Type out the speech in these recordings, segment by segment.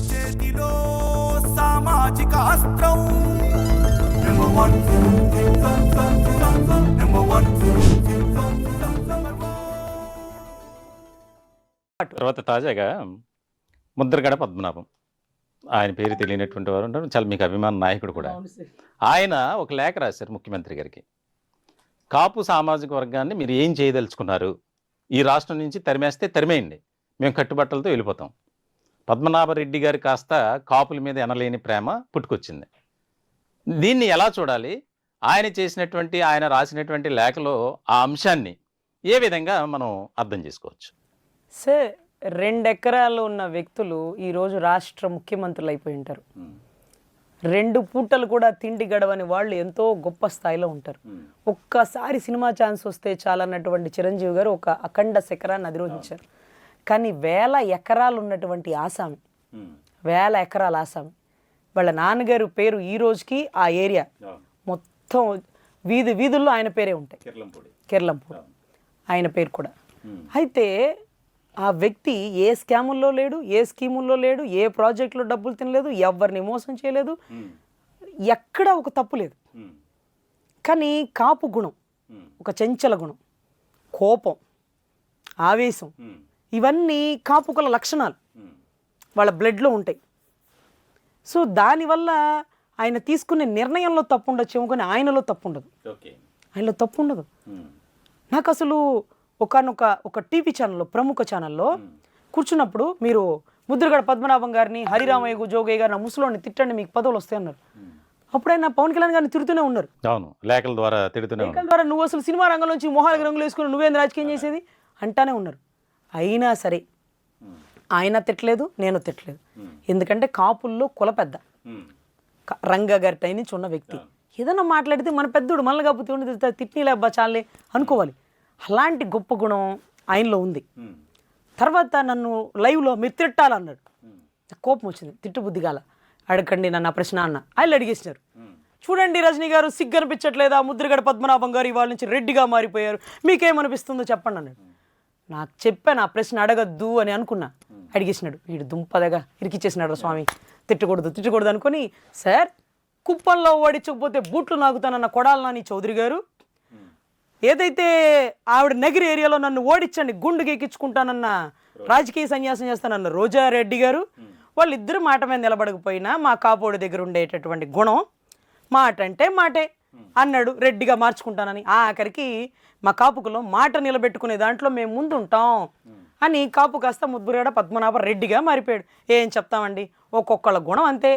చేతిలో సామాజిక అస్త్రం నెంబర్ వన్ నెంబర్ వన్. తర్వాత తాజాగా ముద్రగడ పద్మనాభం, ఆయన పేరు తెలియనటువంటి వారు ఉంటారు, చాలా మీకు అభిమాన నాయకుడు కూడా. ఆయన ఒక లేఖ రాశారు ముఖ్యమంత్రి గారికి. కాపు సామాజిక వర్గాన్ని మీరు ఏం చేయదలుచుకున్నారు, ఈ రాష్ట్రం నుంచి తరిమేస్తే తరిమేయండి, మేము కట్టుబట్టలతో వెళ్ళిపోతాం. పద్మనాభరెడ్డి గారు కాస్త కాపుల మీద ఎనలేని ప్రేమ పుట్టుకొచ్చింది. దీన్ని ఎలా చూడాలి? ఆయన రాసినటువంటి లేఖలో ఆ అంశాన్ని ఏ విధంగా మనం అర్థం చేసుకోవచ్చు? సార్, 2 ఎకరాలు ఉన్న వ్యక్తులు ఈరోజు రాష్ట్ర ముఖ్యమంత్రులు అయిపోయి ఉంటారు. 2 పూటలు కూడా తిండి గడవని వాళ్ళు ఎంతో గొప్ప స్థాయిలో ఉంటారు. ఒక్కసారి సినిమా ఛాన్స్ వస్తే చాలన్నటువంటి చిరంజీవి గారు ఒక అఖండ శిఖరాన్ని అధిరోహించారు. కానీ 1000 ఎకరాలు ఉన్నటువంటి ఆసామి, 1000 ఎకరాల ఆసామి, వాళ్ళ నాన్నగారు పేరు ఈ రోజుకి ఆ ఏరియా మొత్తం వీధుల్లో ఆయన పేరే ఉంటాయి, కిర్లంపూడి ఆయన పేరు కూడా. అయితే ఆ వ్యక్తి ఏ స్కాముల్లో లేడు, ఏ స్కీముల్లో లేడు, ఏ ప్రాజెక్టులో డబ్బులు తినలేదు, ఎవరిని మోసం చేయలేదు, ఎక్కడ ఒక తప్పు లేదు. కానీ కాపు గుణం, ఒక చంచల గుణం, కోపం, ఆవేశం, ఇవన్నీ కాపుకుల లక్షణాలు వాళ్ళ బ్లడ్లో ఉంటాయి. సో దానివల్ల ఆయన తీసుకునే నిర్ణయంలో తప్పు ఉండొచ్చేమో, కానీ ఆయనలో తప్పు ఉండదు. ఆయనలో తప్పు ఉండదు. నాకు అసలు ఒక టీవీ ఛానల్లో, ప్రముఖ ఛానల్లో కూర్చున్నప్పుడు మీరు ముద్రగడ పద్మనాభం గారిని, హరిరామయ్య జోగయ్య గారిని, ముసలోని తిట్టండి మీకు పదవులు వస్తాయి అన్నారు. అప్పుడు ఆయన పవన్ కళ్యాణ్ గారిని తిడుతూనే ఉన్నారు. లేఖల ద్వారా నువ్వు అసలు సినిమా రంగంలోంచి మొహాలకు రంగులు వేసుకుని నువ్వేం రాజకీయం చేసేది అంటానే ఉన్నారు. అయినా సరే ఆయన తిట్టలేదు, నేను తిట్టలేదు. ఎందుకంటే కాపుల్లో కుల పెద్ద రంగా గారి టై నుంచి ఉన్న వ్యక్తి. ఏదన్నా మాట్లాడితే మన పెద్దోడు మనల్ని కాకపోతే తిట్టిలే అబ్బా చాలే అనుకోవాలి. అలాంటి గొప్ప గుణం ఆయనలో ఉంది. తర్వాత నన్ను లైవ్లో మీరు తిట్టాలన్నాడు. కోపం వచ్చింది, తిట్టుబుద్ధి గాల. అడగండి నన్ను ఆ ప్రశ్న అన్న. ఆయన అడిగేసినారు. చూడండి రజనీ గారు, సిగ్గు అనిపించట్లేదా? ముద్రగడ పద్మనాభం గారు ఇవాళ నుంచి రెడ్డిగా మారిపోయారు, మీకేమనిపిస్తుందో చెప్పండి అన్నాడు. నాకు చెప్పాను ఆ ప్రశ్న అడగద్దు అని అనుకున్నా. అడిగేసినాడు. వీడు దుంపదగా ఇరికిచ్చేసినాడు, స్వామి తిట్టకూడదు అనుకుని, సార్ కుప్పంలో ఓడించకపోతే బూట్లు నాకుతానన్న కొడాలి నాని చౌదరి గారు, ఏదైతే ఆవిడ నగిరి ఏరియాలో నన్ను ఓడించండి గుండు గెక్కించుకుంటానన్న, రాజకీయ సన్యాసం చేస్తానన్న రోజారెడ్డి గారు, వాళ్ళిద్దరు మాట మీద నిలబడకపోయినా మా కాపోడి దగ్గర ఉండేటటువంటి గుణం మాట అంటే మాటే అన్నాడు, రెడ్డిగా మార్చుకుంటానని. ఆఖరికి మా కాపుకులో మాట నిలబెట్టుకునే దాంట్లో మేము ముందు ఉంటాం అని కాపు కాస్త ముద్రగడ పద్మనాభ రెడ్డిగా మారిపోయాడు. ఏం చెప్తామండి, ఒక్కొక్కళ్ళ గుణం అంతే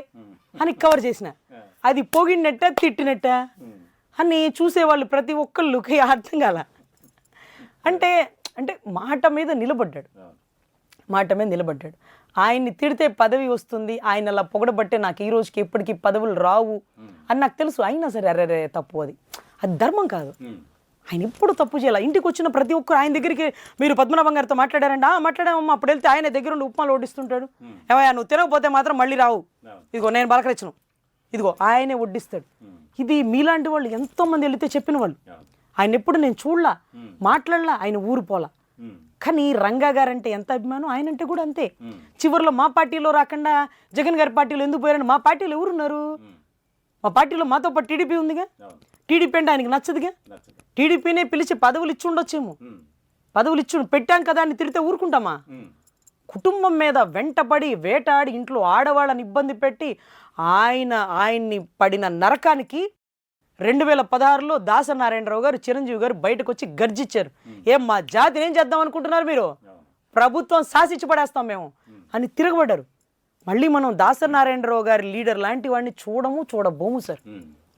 అని కవర్ చేసిన. అది పొగిడినట్ట తిట్టినట్ట అని చూసేవాళ్ళు ప్రతి ఒక్కళ్ళకి అర్థం కాల. అంటే మాట మీద నిలబడ్డాడు. ఆయన్ని తిడితే పదవి వస్తుంది, ఆయన అలా పొగడబట్టే నాకు ఈ రోజుకి ఎప్పటికీ పదవులు రావు అని నాకు తెలుసు. అయినా సరే అరే తప్పు, అది ధర్మం కాదు. ఆయన ఎప్పుడు తప్పు చేయాలి. ఇంటికి వచ్చిన ప్రతి ఒక్కరు ఆయన దగ్గరికి, మీరు పద్మనాభం గారితో మాట్లాడారండి? మాట్లాడామమ్మా. అప్పుడు వెళ్తే ఆయన దగ్గర ఉండి ఉప్మాలు వడ్డిస్తుంటాడు. ఏమయ్యా నువ్వు తినకపోతే మాత్రం మళ్ళీ రావు, ఇదిగో నేను బలకరించను, ఇదిగో ఆయనే వడ్డిస్తాడు. ఇది మీలాంటి వాళ్ళు ఎంతోమంది వెళితే చెప్పిన వాళ్ళు. ఆయన ఎప్పుడు నేను చూడలా, మాట్లాడలా, ఆయన ఊరు పోలా. కానీ రంగా గారంటే ఎంత అభిమానం, ఆయన అంటే కూడా అంతే. చివరిలో మా పార్టీలో రాకుండా జగన్ గారి పార్టీలో ఎందుకు పోయారని, మా పార్టీలో ఎవరున్నారు? మా పార్టీలో మాతో పాటు టీడీపీ ఉందిగా. టీడీపీ అంటే ఆయనకి నచ్చదుగా. టీడీపీనే పిలిచి పదవులు ఇచ్చి ఉండొచ్చేమో. పదవులు ఇచ్చి పెట్టాం కదా అని తిరిగితే ఊరుకుంటామా? కుటుంబం మీద వెంటపడి వేటాడి ఇంట్లో ఆడవాళ్ళని ఇబ్బంది పెట్టి ఆయన్ని పడిన నరకానికి 2016లో దాసనారాయణరావు గారు, చిరంజీవి గారు బయటకు వచ్చి గర్జించారు. ఏం మా జాతిని ఏం చేద్దాం అనుకుంటున్నారు మీరు? ప్రభుత్వం శాసించి పడేస్తాం మేము అని తిరగబడ్డారు. మళ్ళీ మనం దాసనారాయణరావు గారి లీడర్ లాంటి వాడిని చూడబోము సార్.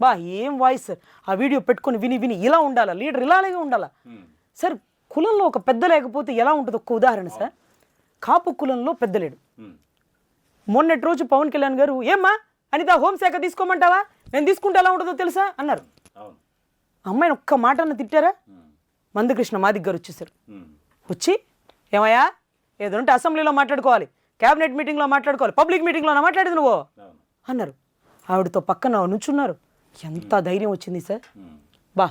బా ఏం వాయిస్ సార్. ఆ వీడియో పెట్టుకుని విని ఇలా ఉండాలా లీడర్, ఇలాగే ఉండాలా సార్. కులంలో ఒక పెద్ద లేకపోతే ఎలా ఉంటుంది? ఒక్క ఉదాహరణ సార్. కాపు కులంలో పెద్ద లేడు. మొన్నటి రోజు పవన్ కళ్యాణ్ గారు, ఏమ్మా అనిత హోంశాఖ తీసుకోమంటావా? నేను తీసుకుంటే ఎలా ఉంటుందో తెలుసా అన్నారు. అమ్మాయిని ఒక్క మాట అన్న తిట్టారా? మందకృష్ణ మాదిక్ గారు వచ్చేసారు. వచ్చి ఏమయ్యా ఏదంటే అసెంబ్లీలో మాట్లాడుకోవాలి, క్యాబినెట్ మీటింగ్లో మాట్లాడుకోవాలి, పబ్లిక్ మీటింగ్లో మాట్లాడేది నువ్వు అన్నారు. ఆవిడతో పక్కన నుంచున్నారు. ఎంత ధైర్యం వచ్చింది సార్. బా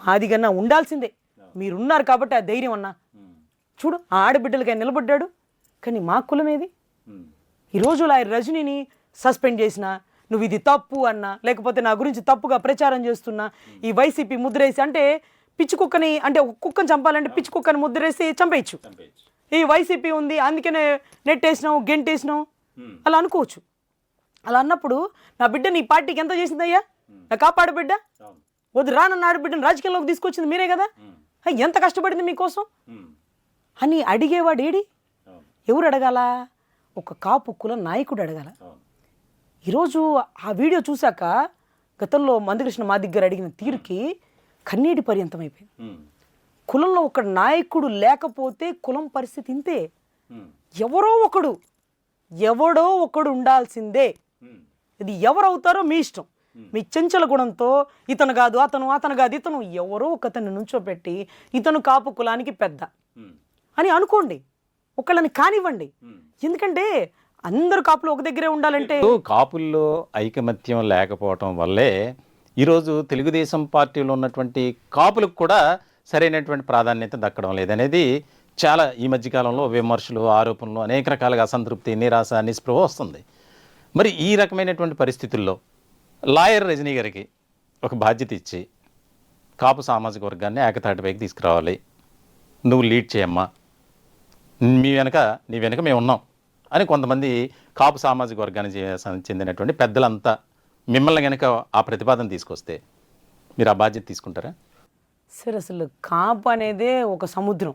మాదిగన్నా ఉండాల్సిందే, మీరున్నారు కాబట్టి ఆ ధైర్యం అన్నా. చూడు ఆ ఆడబిడ్డలకి ఆయన నిలబడ్డాడు. కానీ మా కులం ఏది? ఈరోజు లాయర్ రజనీని సస్పెండ్ చేసినా, నువ్వు ఇది తప్పు అన్నా, లేకపోతే నా గురించి తప్పుగా ప్రచారం చేస్తున్నా, ఈ వైసీపీ ముద్రేసి అంటే పిచ్చి కుక్కని, అంటే ఒక కుక్కని చంపాలంటే పిచ్చి కుక్కని ముద్రేసి చంపేయచ్చు. ఈ వైసీపీ ఉంది అందుకనే నెట్టేసినావు గెంటేసినావు అలా అనుకోవచ్చు. అలా అన్నప్పుడు నా బిడ్డ నీ పార్టీకి ఎంత చేసిందయ్యా? నా కాపాడు బిడ్డ వద్దు రానన్న ఆడబిడ్డను రాజకీయంలోకి తీసుకొచ్చింది మీరే కదా, ఎంత కష్టపడింది మీకోసం అని అడిగేవాడు ఏడి? ఎవరు అడగాల? ఒక కాపు కుల నాయకుడు అడగాల. ఈరోజు ఆ వీడియో చూశాక గతంలో మందకృష్ణ మా దగ్గర అడిగిన తీరుకి కన్నీటి పర్యంతం అయిపోయింది. కులంలో ఒక నాయకుడు లేకపోతే కులం పరిస్థితి ఇంతే. ఎవడో ఒకడు ఉండాల్సిందే. ఇది ఎవరవుతారో మీ ఇష్టం. మీ చెంచల గుణంతో ఇతను కాదు అతను కాదు ఇతను, ఎవరో ఒకతన్ని నుంచోపెట్టి ఇతను కాపు కులానికి పెద్ద అని అనుకోండి, ఒకళ్ళని కానివ్వండి. ఎందుకంటే అందరు కాపులు ఒక దగ్గరే ఉండాలంటే కాపుల్లో ఐకమత్యం లేకపోవటం వల్లే ఈరోజు తెలుగుదేశం పార్టీలో ఉన్నటువంటి కాపులకు కూడా సరైనటువంటి ప్రాధాన్యత దక్కడం లేదనేది చాలా ఈ మధ్యకాలంలో విమర్శలు, ఆరోపణలు, అనేక రకాలుగా అసంతృప్తి, నిరాశ, నిస్పృహ వస్తుంది. మరి ఈ రకమైనటువంటి పరిస్థితుల్లో లాయర్ రజనీ గారికి ఒక బాధ్యత ఇచ్చి కాపు సామాజిక వర్గాన్ని ఏకతాటిపైకి తీసుకురావాలి, నువ్వు లీడ్ చేయమ్మా, నీ వెనక మేము ఉన్నాం అని కొంతమంది కాపు సామాజిక వర్గానికి చెందినటువంటి పెద్దలంతా మిమ్మల్ని కనుక ఆ ప్రతిపాదన తీసుకొస్తే మీరు ఆ బాధ్యత తీసుకుంటారా? సరే, అసలు కాపు అనేదే ఒక సముద్రం.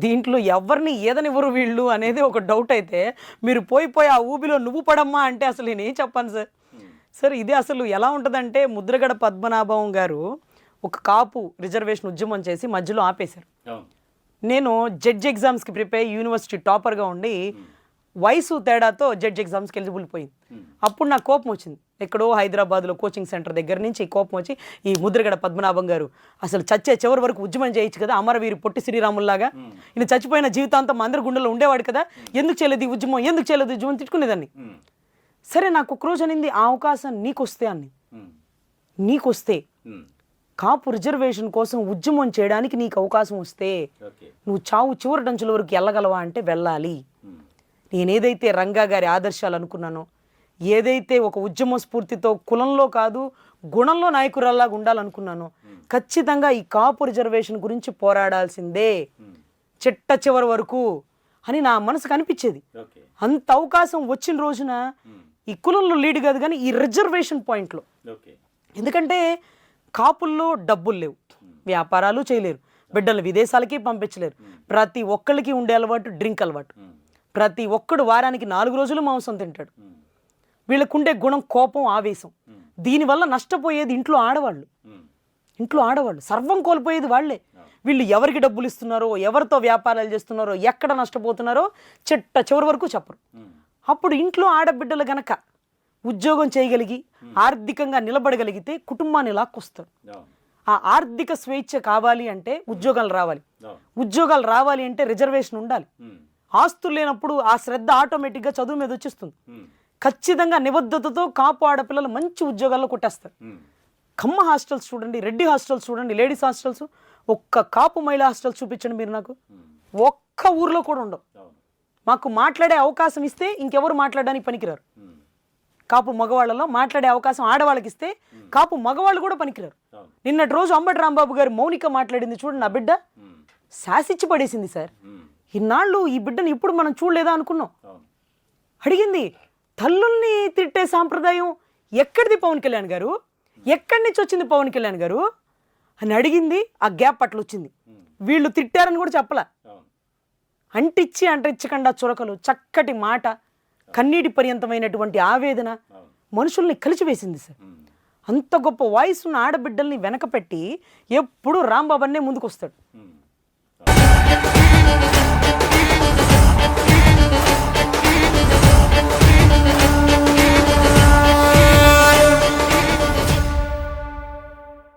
దీంట్లో ఎవరిని ఏదనివ్వరు వీళ్ళు అనేది ఒక డౌట్. అయితే మీరు పోయి ఆ ఊబిలో నువ్వు పడమ్మా అంటే అసలు నేనేం చెప్పాను సార్? సార్ ఇది అసలు ఎలా ఉంటుందంటే ముద్రగడ పద్మనాభం గారు ఒక కాపు రిజర్వేషన్ ఉద్యమం చేసి మధ్యలో ఆపేశారు. నేను జడ్జ్ ఎగ్జామ్స్కి ప్రిపేర్ యూనివర్సిటీ టాపర్గా ఉండి వయసు తేడాతో జడ్జ్ ఎగ్జామ్స్కి ఎలిజిబుల్ పోయింది. అప్పుడు నాకు కోపం వచ్చింది. ఎక్కడో హైదరాబాద్లో కోచింగ్ సెంటర్ దగ్గర నుంచి కోపం వచ్చి ఈ ముద్రగడ పద్మనాభం గారు అసలు చచ్చే చివరి వరకు ఉద్యమం చేయొచ్చు కదా, అమరవీరు పొట్టి శ్రీరాముల్లాగా ఈయన చచ్చిపోయిన జీవితాంతం అందరి గుండెల్లో ఉండేవాడు కదా, ఎందుకు చేయలేదు ఈ ఉద్యమం తిట్టుకునేదాన్ని. సరే, నాకు ఒకరోజు అనింది ఆ అవకాశం నీకొస్తే కాపు రిజర్వేషన్ కోసం ఉద్యమం చేయడానికి నీకు అవకాశం వస్తే నువ్వు చావు చివరి డంచుల వరకు వెళ్ళగలవా అంటే వెళ్ళాలి. నేనేదైతే రంగా గారి ఆదర్శాలు అనుకున్నానో, ఏదైతే ఒక ఉద్యమ స్ఫూర్తితో కులంలో కాదు గుణంలో నాయకురాల్లాగా ఉండాలనుకున్నానో, ఖచ్చితంగా ఈ కాపు రిజర్వేషన్ గురించి పోరాడాల్సిందే చిట్ట చివరి వరకు అని నా మనసుకు అనిపించేది. అంత అవకాశం వచ్చిన రోజున ఈ కులంలో లీడ్ కాదు కానీ ఈ రిజర్వేషన్ పాయింట్లో, ఎందుకంటే కాపుల్లో డబ్బులు లేవు, వ్యాపారాలు చేయలేరు, బిడ్డలు విదేశాలకి పంపించలేరు, ప్రతి ఒక్కళ్ళకి ఉండే అలవాటు డ్రింక్ అలవాటు, ప్రతి ఒక్కడు వారానికి 4 రోజులు మాంసం తింటాడు. వీళ్ళకుండే గుణం కోపం, ఆవేశం. దీనివల్ల నష్టపోయేది ఇంట్లో ఆడవాళ్ళు సర్వం కోల్పోయేది వాళ్ళే. వీళ్ళు ఎవరికి డబ్బులు ఇస్తున్నారో, ఎవరితో వ్యాపారాలు చేస్తున్నారో, ఎక్కడ నష్టపోతున్నారో చిట్ట చివరి వరకు చెప్పరు. అప్పుడు ఇంట్లో ఆడబిడ్డలు గనక ఉద్యోగం చేయగలిగి ఆర్థికంగా నిలబడగలిగితే కుటుంబాన్ని లాక్కొస్తారు. ఆ ఆర్థిక స్వేచ్ఛ కావాలి అంటే ఉద్యోగాలు రావాలి అంటే రిజర్వేషన్ ఉండాలి. ఆస్తులు లేనప్పుడు ఆ శ్రద్ధ ఆటోమేటిక్గా చదువు మీద వచ్చేస్తుంది. ఖచ్చితంగా నిబద్ధతతో కాపు ఆడపిల్లలు మంచి ఉద్యోగాల్లో కొట్టేస్తారు. కమ్మ హాస్టల్స్ చూడండి, రెడ్డి హాస్టల్స్ చూడండి, లేడీస్ హాస్టల్స్, ఒక్క కాపు మహిళా హాస్టల్స్ చూపించండి మీరు నాకు. ఒక్క ఊర్లో కూడా ఉండవు. మాకు మాట్లాడే అవకాశం ఇస్తే ఇంకెవరు మాట్లాడడానికి పనికిరారు. కాపు మగవాళ్ళలో మాట్లాడే అవకాశం ఆడవాళ్ళకి ఇస్తే కాపు మగవాళ్ళు కూడా పనికిరారు. నిన్నటి రోజు అంబటి రాంబాబు గారు మౌనిక మాట్లాడింది చూడండి, నా బిడ్డ శాసిచ్చి పడేసింది సార్. ఇన్నాళ్ళు ఈ బిడ్డను ఇప్పుడు మనం చూడలేదా అనుకున్నాం. అడిగింది, తల్లుల్ని తిట్టే సాంప్రదాయం ఎక్కడిది పవన్ కళ్యాణ్ గారు, ఎక్కడి నుంచి వచ్చింది పవన్ కళ్యాణ్ గారు అని అడిగింది. ఆ గ్యాప్ అట్లా వచ్చింది. వీళ్ళు తిట్టారని కూడా చెప్పలే. అంటించకుండా చురకలు, చక్కటి మాట, కన్నీటి పర్యంతమైనటువంటి ఆవేదన మనుషుల్ని కలిసివేసింది సార్. అంత గొప్ప వాయిస్ ఉన్న ఆడబిడ్డల్ని వెనక పెట్టి ఎప్పుడు రాంబాబు అన్నే ముందుకు వస్తాడు.